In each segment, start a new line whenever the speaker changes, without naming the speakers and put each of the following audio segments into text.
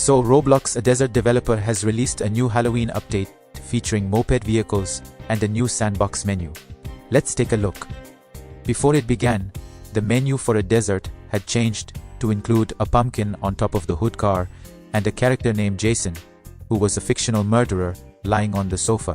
So Roblox A Desrt developer has released a new Halloween update featuring moped vehicles and a new sandbox menu. Let's take a look. Before it began, the menu for A Desrt had changed to include a pumpkin on top of the hood car and a character named Jason, who was a fictional murderer lying on the sofa.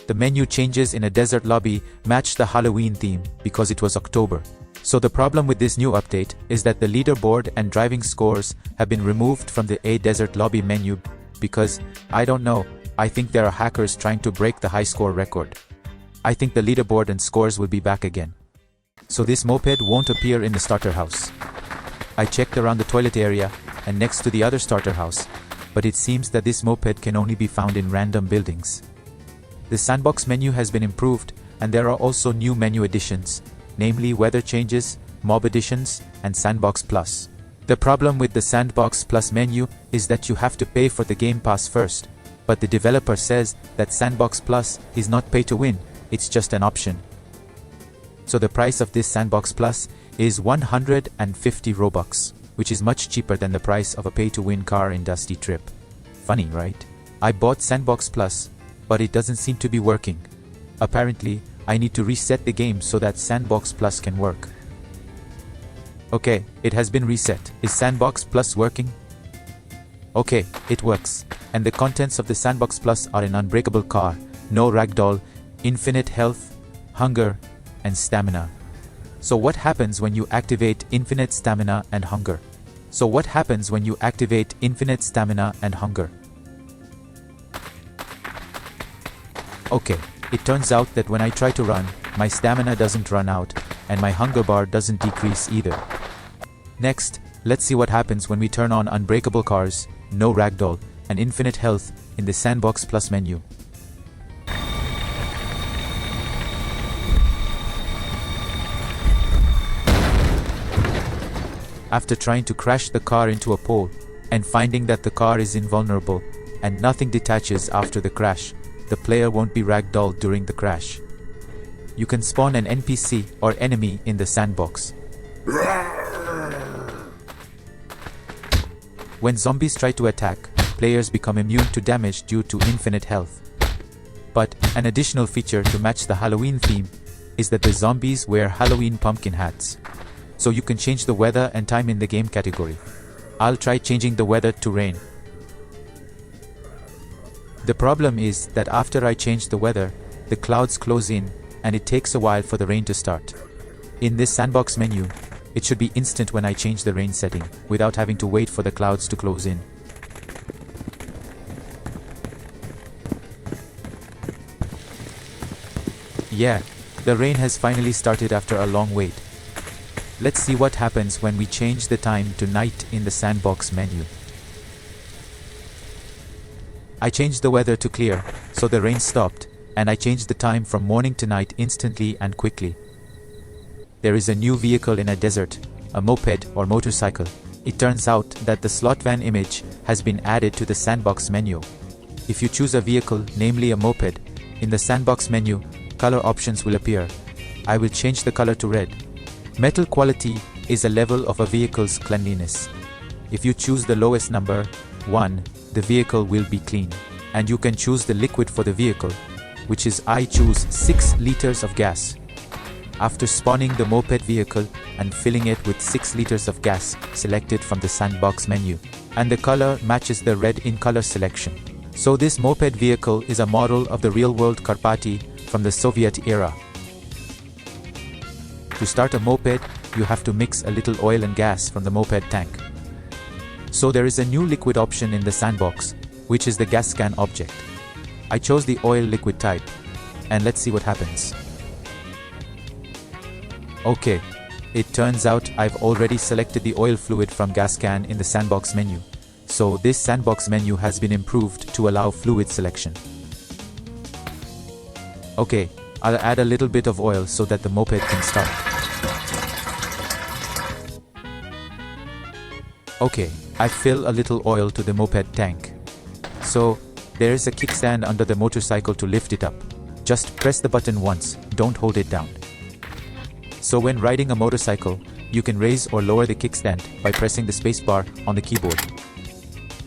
The menu changes in A Desrt lobby matched the Halloween theme because it was October. So the problem with this new update is that the leaderboard and driving scores have been removed from the A Desrt lobby menu because, I don't know, I think there are hackers trying to break the high score record. I think the leaderboard and scores will be back again. So this moped won't appear in the starter house. I checked around the toilet area and next to the other starter house, but it seems that this moped can only be found in random buildings. The sandbox menu has been improved and there are also new menu additions, namely weather changes, mob additions, and Sandbox Plus. The problem with the Sandbox Plus menu is that you have to pay for the Game Pass first, but the developer says that Sandbox Plus is not pay to win, it's just an option. So the price of this Sandbox Plus is 150 Robux, which is much cheaper than the price of a pay to win car in Dusty Trip. Funny, right? I bought Sandbox Plus, but it doesn't seem to be working. Apparently, I need to reset the game so that Sandbox Plus can work. Okay, it has been reset. Is Sandbox Plus working? Okay, it works. And the contents of the Sandbox Plus are an unbreakable car, no ragdoll, infinite health, hunger, and stamina. So what happens when you activate infinite stamina and hunger? Okay. It turns out that when I try to run, my stamina doesn't run out, and my hunger bar doesn't decrease either. Next, let's see what happens when we turn on unbreakable cars, no ragdoll, and infinite health in the Sandbox Plus menu. After trying to crash the car into a pole, and finding that the car is invulnerable, and nothing detaches after the crash, the player won't be ragdolled during the crash. You can spawn an NPC or enemy in the sandbox. When zombies try to attack, players become immune to damage due to infinite health. But an additional feature to match the Halloween theme is that the zombies wear Halloween pumpkin hats. So you can change the weather and time in the game category. I'll try changing the weather to rain. The problem is that after I change the weather, the clouds close in and it takes a while for the rain to start. In this sandbox menu, it should be instant when I change the rain setting, without having to wait for the clouds to close in. Yeah, the rain has finally started after a long wait. Let's see what happens when we change the time to night in the sandbox menu. I changed the weather to clear, so the rain stopped, and I changed the time from morning to night instantly and quickly. There is a new vehicle in A Desrt, a moped or motorcycle. It turns out that the slot van image has been added to the sandbox menu. If you choose a vehicle, namely a moped, in the sandbox menu, color options will appear. I will change the color to red. Metal quality is a level of a vehicle's cleanliness. If you choose the lowest number, 1, the vehicle will be clean. And you can choose the liquid for the vehicle, which is I choose 6 liters of gas. After spawning the moped vehicle and filling it with 6 liters of gas selected from the sandbox menu, and the color matches the red in color selection. So this moped vehicle is a model of the real-world Karpati from the Soviet era. To start a moped, you have to mix a little oil and gas from the moped tank. So there is a new liquid option in the sandbox, which is the gas scan object. I chose the oil liquid type, and let's see what happens. Okay, it turns out I've already selected the oil fluid from gas can in the sandbox menu. So this sandbox menu has been improved to allow fluid selection. Okay, I'll add a little bit of oil so that the moped can start. Okay, I fill a little oil to the moped tank. So, there is a kickstand under the motorcycle to lift it up. Just press the button once, don't hold it down. So when riding a motorcycle, you can raise or lower the kickstand by pressing the spacebar on the keyboard.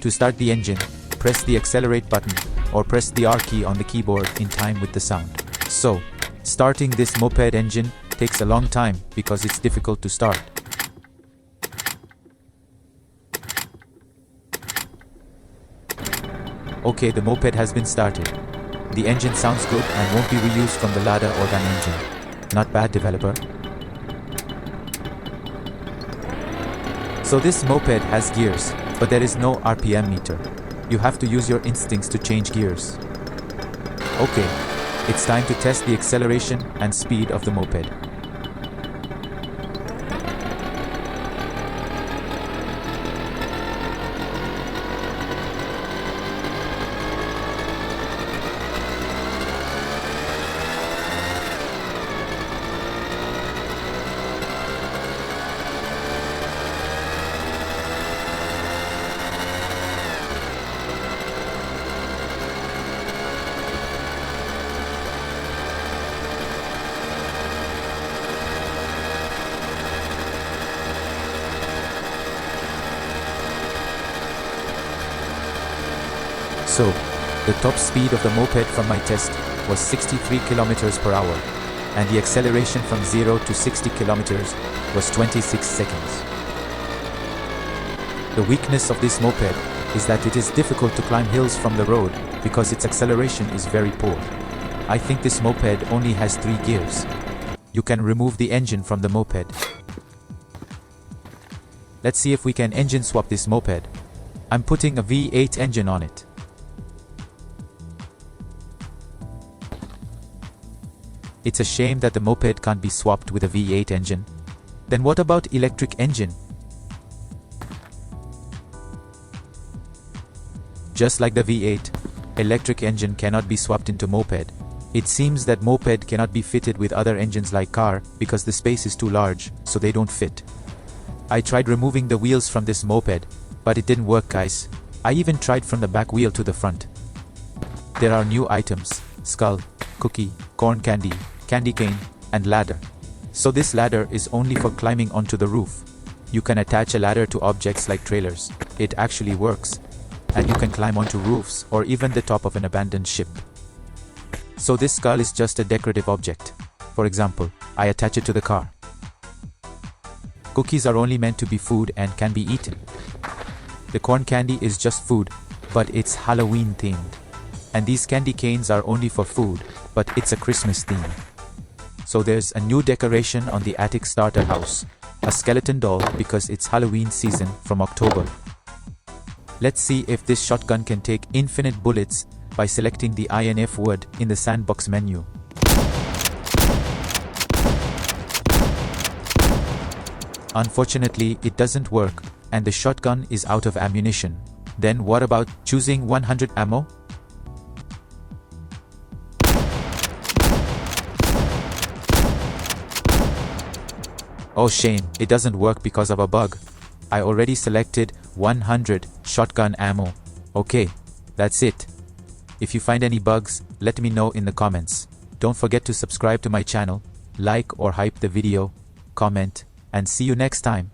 To start the engine, press the accelerate button, or press the R key on the keyboard in time with the sound. So, starting this moped engine takes a long time because it's difficult to start. Okay, the moped has been started. The engine sounds good and won't be reused from the Lada or van engine. Not bad, developer. So this moped has gears, but there is no RPM meter. You have to use your instincts to change gears. Okay, it's time to test the acceleration and speed of the moped. So, the top speed of the moped from my test was 63 km per hour, and the acceleration from 0 to 60 km was 26 seconds. The weakness of this moped is that it is difficult to climb hills from the road because its acceleration is very poor. I think this moped only has 3 gears. You can remove the engine from the moped. Let's see if we can engine swap this moped. I'm putting a V8 engine on it. It's a shame that the moped can't be swapped with a V8 engine. Then what about electric engine? Just like the V8, electric engine cannot be swapped into moped. It seems that moped cannot be fitted with other engines like car because the space is too large, so they don't fit. I tried removing the wheels from this moped, but it didn't work, guys. I even tried from the back wheel to the front. There are new items: skull, cookie, corn candy, candy cane, and ladder. So this ladder is only for climbing onto the roof. You can attach a ladder to objects like trailers. It actually works. And you can climb onto roofs or even the top of an abandoned ship. So this skull is just a decorative object. For example, I attach it to the car. Cookies are only meant to be food and can be eaten. The corn candy is just food, but it's Halloween themed. And these candy canes are only for food, but it's a Christmas theme. So there's a new decoration on the attic starter house. A skeleton doll because it's Halloween season from October. Let's see if this shotgun can take infinite bullets by selecting the INF word in the sandbox menu. Unfortunately, it doesn't work, and the shotgun is out of ammunition. Then what about choosing 100 ammo? Oh shame, it doesn't work because of a bug. I already selected 100 shotgun ammo. Okay, that's it. If you find any bugs, let me know in the comments. Don't forget to subscribe to my channel, like or hype the video, comment, and see you next time.